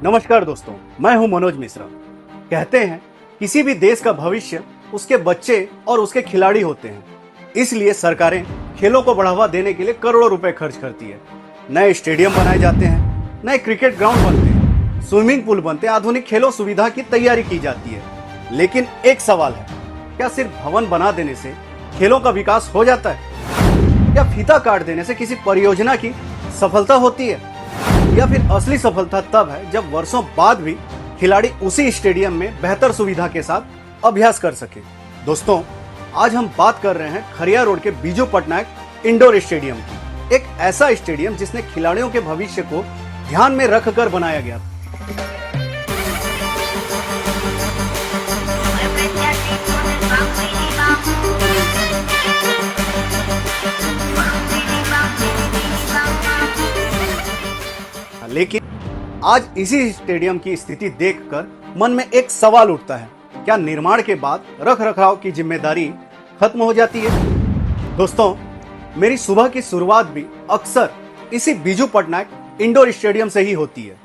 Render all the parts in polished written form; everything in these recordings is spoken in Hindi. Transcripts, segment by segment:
नमस्कार दोस्तों, मैं हूं मनोज मिश्रा। कहते हैं किसी भी देश का भविष्य उसके बच्चे और उसके खिलाड़ी होते हैं। इसलिए सरकारें खेलों को बढ़ावा देने के लिए करोड़ों रुपए खर्च करती है। नए स्टेडियम बनाए जाते हैं, नए क्रिकेट ग्राउंड बनते हैं, स्विमिंग पूल बनते हैं, आधुनिक खेलों सुविधा की तैयारी की जाती है। लेकिन एक सवाल है, क्या सिर्फ भवन बना देने से खेलों का विकास हो जाता है? क्या फीता काट देने से किसी परियोजना की सफलता होती है? या फिर असली सफलता तब है जब वर्षों बाद भी खिलाड़ी उसी स्टेडियम में बेहतर सुविधा के साथ अभ्यास कर सके। दोस्तों, आज हम बात कर रहे हैं खरिया रोड के बीजू पटनायक इंडोर स्टेडियम की। एक ऐसा स्टेडियम जिसने खिलाड़ियों के भविष्य को ध्यान में रखकर बनाया गया। लेकिन आज इसी स्टेडियम की स्थिति देखकर मन में एक सवाल उठता है, क्या निर्माण के बाद रख रखाव की जिम्मेदारी खत्म हो जाती है? दोस्तों, मेरी सुबह की शुरुआत भी अक्सर इसी बीजू पटनायक इंडोर स्टेडियम से ही होती है।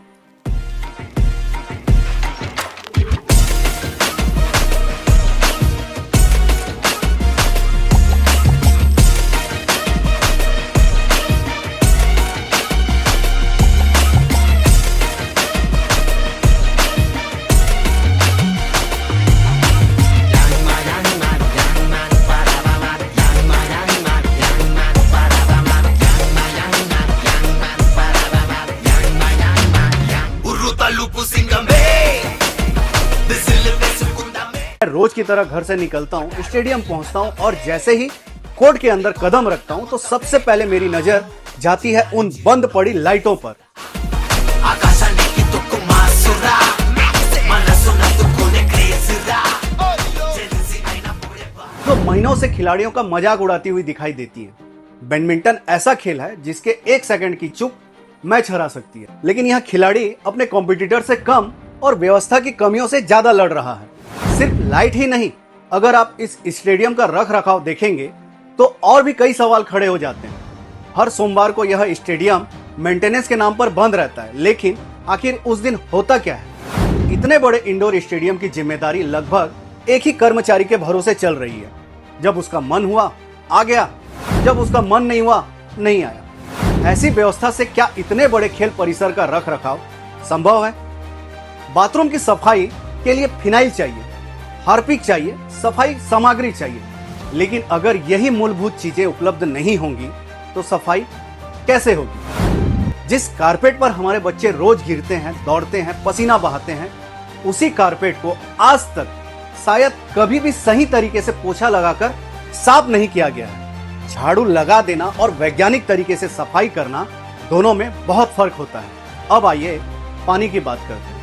रोज की तरह घर से निकलता हूँ, स्टेडियम पहुंचता हूँ और जैसे ही कोर्ट के अंदर कदम रखता हूँ तो सबसे पहले मेरी नजर जाती है उन बंद पड़ी लाइटों पर। तो महीनों से खिलाड़ियों का मजाक उड़ाती हुई दिखाई देती है। बैडमिंटन ऐसा खेल है जिसके एक सेकंड की चूक मैच हरा सकती है, लेकिन यहाँ खिलाड़ी अपने कॉम्पिटिटर से कम और व्यवस्था की कमियों से ज्यादा लड़ रहा है। सिर्फ लाइट ही नहीं, अगर आप इस स्टेडियम का रख रखाव देखेंगे तो और भी कई सवाल खड़े हो जाते हैं। हर सोमवार को यह स्टेडियम मेंटेनेंस के नाम पर बंद रहता है, लेकिन आखिर उस दिन होता क्या है? इतने बड़े इंडोर स्टेडियम की जिम्मेदारी लगभग एक ही कर्मचारी के भरोसे चल रही है। जब उसका मन हुआ आ गया, जब उसका मन नहीं हुआ नहीं आया। ऐसी व्यवस्था से क्या इतने बड़े खेल परिसर का रख रखाव संभव है? बाथरूम की सफाई के लिए फिनाइल चाहिए, हार्पिक चाहिए, सफाई सामग्री चाहिए, लेकिन अगर यही मूलभूत चीजें उपलब्ध नहीं होंगी तो सफाई कैसे होगी? जिस कारपेट पर हमारे बच्चे रोज गिरते हैं, दौड़ते हैं, पसीना बहाते हैं, उसी कारपेट को आज तक शायद कभी भी सही तरीके से पोछा लगाकर साफ नहीं किया गया है। झाड़ू लगा देना और वैज्ञानिक तरीके से सफाई करना, दोनों में बहुत फर्क होता है। अब आइए पानी की बात करते हैं।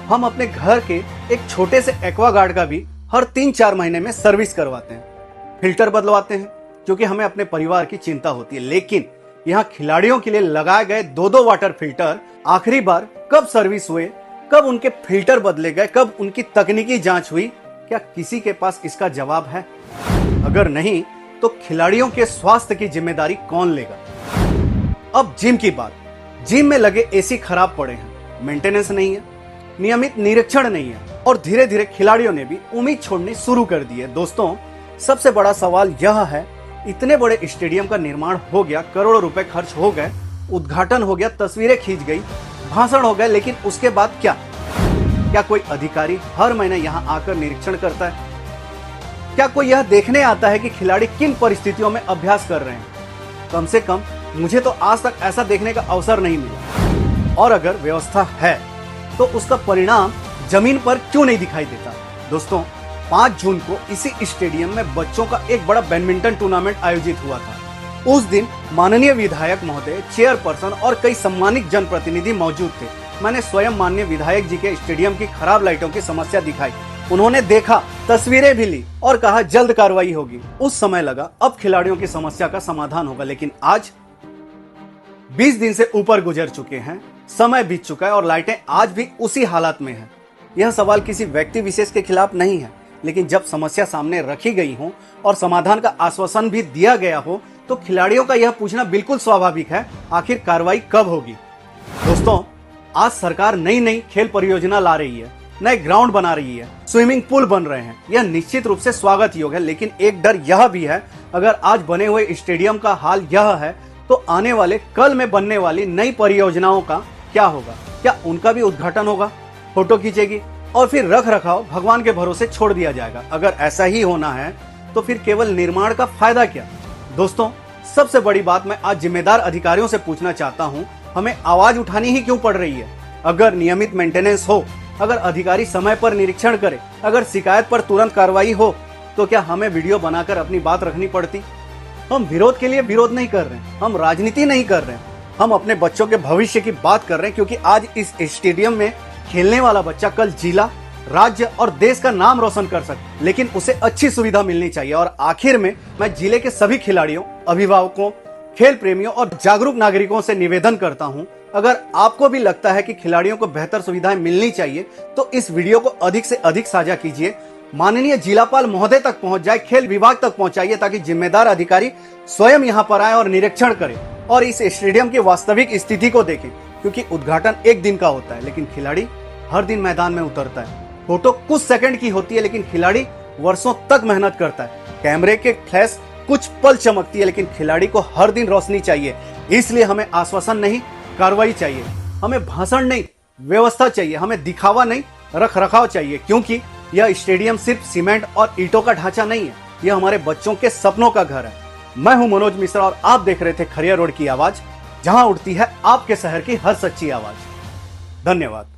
हम अपने घर के एक छोटे से एक्वागार्ड का भी हर 3-4 महीने में सर्विस करवाते हैं, फिल्टर बदलवाते हैं, क्योंकि हमें अपने परिवार की चिंता होती है। लेकिन यहाँ खिलाड़ियों के लिए लगाए गए 2-2 वाटर फिल्टर आखिरी बार कब सर्विस हुए, कब उनके फिल्टर बदले गए, कब उनकी तकनीकी जांच हुई? क्या किसी के पास इसका जवाब है? अगर नहीं तो खिलाड़ियों के स्वास्थ्य की जिम्मेदारी कौन लेगा? अब जिम की बात। जिम में लगे एसी खराब पड़े हैं, मेंटेनेंस नहीं है, नियमित निरीक्षण नहीं है और धीरे धीरे खिलाड़ियों ने भी उम्मीद छोड़नी शुरू कर दी है। दोस्तों, सबसे बड़ा सवाल यह है, इतने बड़े स्टेडियम का निर्माण हो गया, करोड़ों रुपए खर्च हो गए, उद्घाटन हो गया, तस्वीरें खींच गई, भाषण हो गए, लेकिन उसके बाद क्या? क्या कोई अधिकारी हर महीने यहाँ आकर निरीक्षण करता है? क्या कोई यह देखने आता है कि खिलाड़ी किन परिस्थितियों में अभ्यास कर रहे हैं? कम से कम मुझे तो आज तक ऐसा देखने का अवसर नहीं मिला। और अगर व्यवस्था है तो उसका परिणाम जमीन पर क्यों नहीं दिखाई देता? दोस्तों, 5 जून को इसी स्टेडियम में बच्चों का एक बड़ा बैडमिंटन टूर्नामेंट आयोजित हुआ था। उस दिन माननीय विधायक महोदय, चेयरपर्सन और कई सम्मानित जनप्रतिनिधि मौजूद थे। मैंने स्वयं माननीय विधायक जी के स्टेडियम की खराब लाइटों की समस्या दिखाई। उन्होंने देखा, तस्वीरें भी ली और कहा जल्द कार्रवाई होगी। उस समय लगा अब खिलाड़ियों की समस्या का समाधान होगा, लेकिन आज 20 दिन से ऊपर गुजर चुके हैं, समय बीत चुका है और लाइटें आज भी उसी हालत में हैं। यह सवाल किसी व्यक्ति विशेष के खिलाफ नहीं है, लेकिन जब समस्या सामने रखी गई हो और समाधान का आश्वासन भी दिया गया हो तो तो खिलाड़ियों का यह पूछना बिल्कुल स्वाभाविक है, आखिर कार्रवाई कब होगी। दोस्तों, आज सरकार नई नई खेल परियोजना ला रही है, नए ग्राउंड बना रही है, स्विमिंग पूल बन रहे हैं। यह निश्चित रूप से स्वागत योग्य है, लेकिन एक डर यह भी है, अगर आज बने हुए स्टेडियम का हाल यह है तो आने वाले कल में बनने वाली नई परियोजनाओं का क्या होगा? क्या उनका भी उद्घाटन होगा, फोटो खींचेगी और फिर रख रखाव भगवान के भरोसे छोड़ दिया जाएगा? अगर ऐसा ही होना है तो फिर केवल निर्माण का फायदा क्या? दोस्तों, सबसे बड़ी बात मैं आज जिम्मेदार अधिकारियों से पूछना चाहता हूं, हमें आवाज उठानी ही क्यों पड़ रही है? अगर नियमित मेंटेनेंस हो, अगर अधिकारी समय पर निरीक्षण करे, अगर शिकायत पर तुरंत कार्रवाई हो, तो क्या हमें वीडियो बनाकर अपनी बात रखनी पड़ती? हम विरोध के लिए विरोध नहीं कर रहे हैं, हम राजनीति नहीं कर रहे हैं, हम अपने बच्चों के भविष्य की बात कर रहे हैं, क्योंकि आज इस स्टेडियम में खेलने वाला बच्चा कल जिला, राज्य और देश का नाम रोशन कर सकता, लेकिन उसे अच्छी सुविधा मिलनी चाहिए। और आखिर में मैं जिले के सभी खिलाड़ियों, अभिभावकों, खेल प्रेमियों और जागरूक नागरिकों से निवेदन करता हूं, अगर आपको भी लगता है कि खिलाड़ियों को बेहतर सुविधाएं मिलनी चाहिए तो इस वीडियो को अधिक से अधिक साझा कीजिए, माननीय जिलापाल महोदय तक पहुंच जाए, खेल विभाग तक पहुंचाइए, ताकि जिम्मेदार अधिकारी स्वयं यहां पर आए और निरीक्षण करें और इस स्टेडियम की वास्तविक स्थिति को देखें। क्योंकि उद्घाटन एक दिन का होता है, लेकिन खिलाड़ी हर दिन मैदान में उतरता है। फोटो कुछ सेकंड की होती है, लेकिन खिलाड़ी वर्षों तक मेहनत करता है। कैमरे के फ्लैश कुछ पल चमकती है, लेकिन खिलाड़ी को हर दिन रोशनी चाहिए। इसलिए हमें आश्वासन नहीं, कार्रवाई चाहिए। हमें भाषण नहीं, व्यवस्था चाहिए। हमें दिखावा नहीं, रख रखाव चाहिए। क्योंकि यह स्टेडियम सिर्फ सीमेंट और ईंटों का ढांचा नहीं है, यह हमारे बच्चों के सपनों का घर है। मैं हूं मनोज मिश्रा और आप देख रहे थे खरिया रोड की आवाज, जहां उठती है आपके शहर की हर सच्ची आवाज। धन्यवाद।